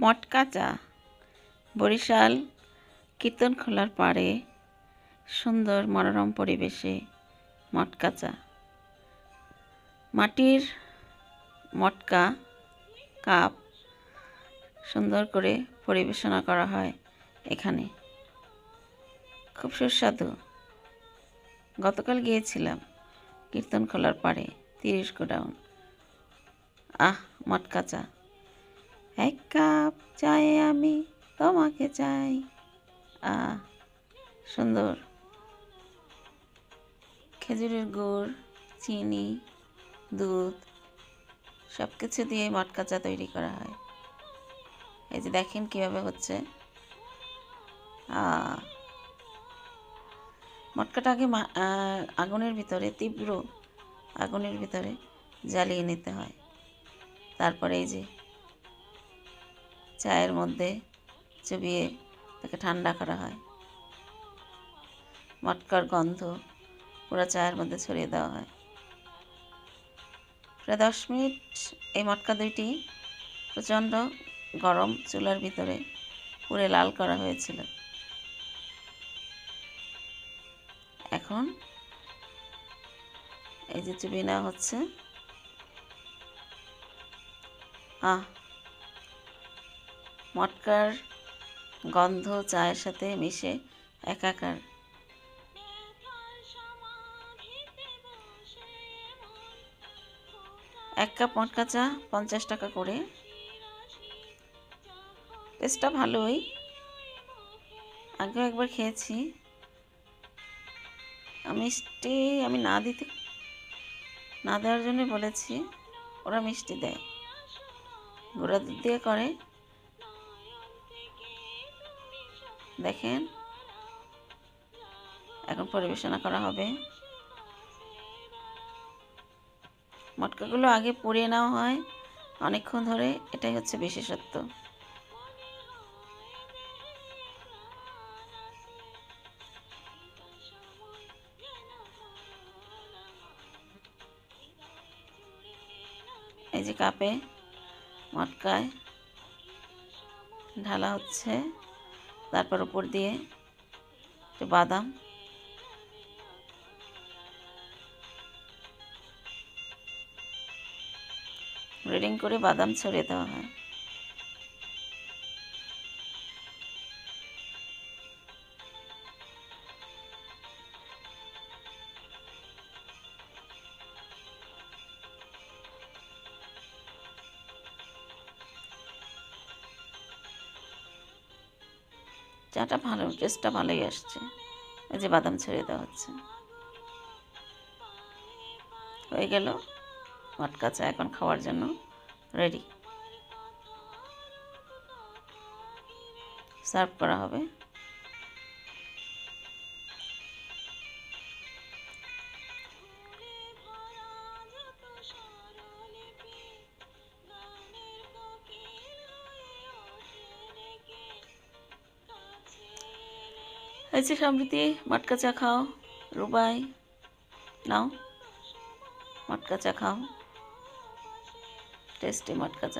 মটকা চা বরিশাল কীর্তনখোলার পাড়ে সুন্দর মনোরম পরিবেশে মটকা চা। মাটির মটকা কাপ সুন্দর করে পরিবেশনা করা হয় এখানে, খুব সুস্বাদু। গতকাল গিয়েছিলাম কীর্তনখোলার পাড়ে 30 গোডাউন। মটকা চা, এক কাপ চায়ে আমি তোমাকে চাই। সুন্দর। খেজুরের গুড়, চিনি, দুধ সব কিছু দিয়ে মটকা চা তৈরি করা হয়। এই যে দেখেন কিভাবে হচ্ছে। মটকাটা আগে আগুনের ভিতরে, তীব্র আগুনের ভিতরে জ্বালিয়ে নিতে হয়। তারপরে এই যে চায়ের মধ্যে চুবিয়ে তাকে ঠান্ডা করা হয়। মটকার গন্ধ পুরো চায়ের মধ্যে ছড়িয়ে দেওয়া হয়। প্রায় 10 মিনিট এই মটকা দুইটি প্রচণ্ড গরম চুলার ভিতরে পুড়ে লাল করা হয়েছিল। এখন এই যে চুবিয়ে নেওয়া হচ্ছে। মটকার গন্ধ চায়ের সাথে মিশে একাকার। এক কাপ মটকা চা 50 টাকা করে। টেস্টটা ভালোই, আগেও একবার খেয়েছি। মিষ্টি আমি না দেওয়ার জন্য বলেছি, ওরা মিষ্টি দেয়, গুঁড়া দুধ দিয়ে করে। দেখেন এখন পরিবেশনা করা হবে। মটকাগুলো আগে পুড়িয়ে নেওয়া হয় অনেকক্ষণ ধরে, এটাই হচ্ছে বিশেষত্ব। এই যে কাপে মটকায় ঢালা হচ্ছে, তারপর উপর দিয়ে একটু বাদাম, গ্রেডিং করে বাদাম ছড়িয়ে দেওয়া হয়। চাটা ভালো, টেস্টটা ভালোই আসছে। এই যে বাদাম ছড়িয়ে দেওয়া হচ্ছে। হয়ে গেল মটকা চা, এখন খাওয়ার জন্য রেডি, সার্ভ করা হবে। এই যে সমৃদ্ধি, মটকা চা খাও। রুবাই, নাও মটকা চা খাও, টেস্টি মটকা চা।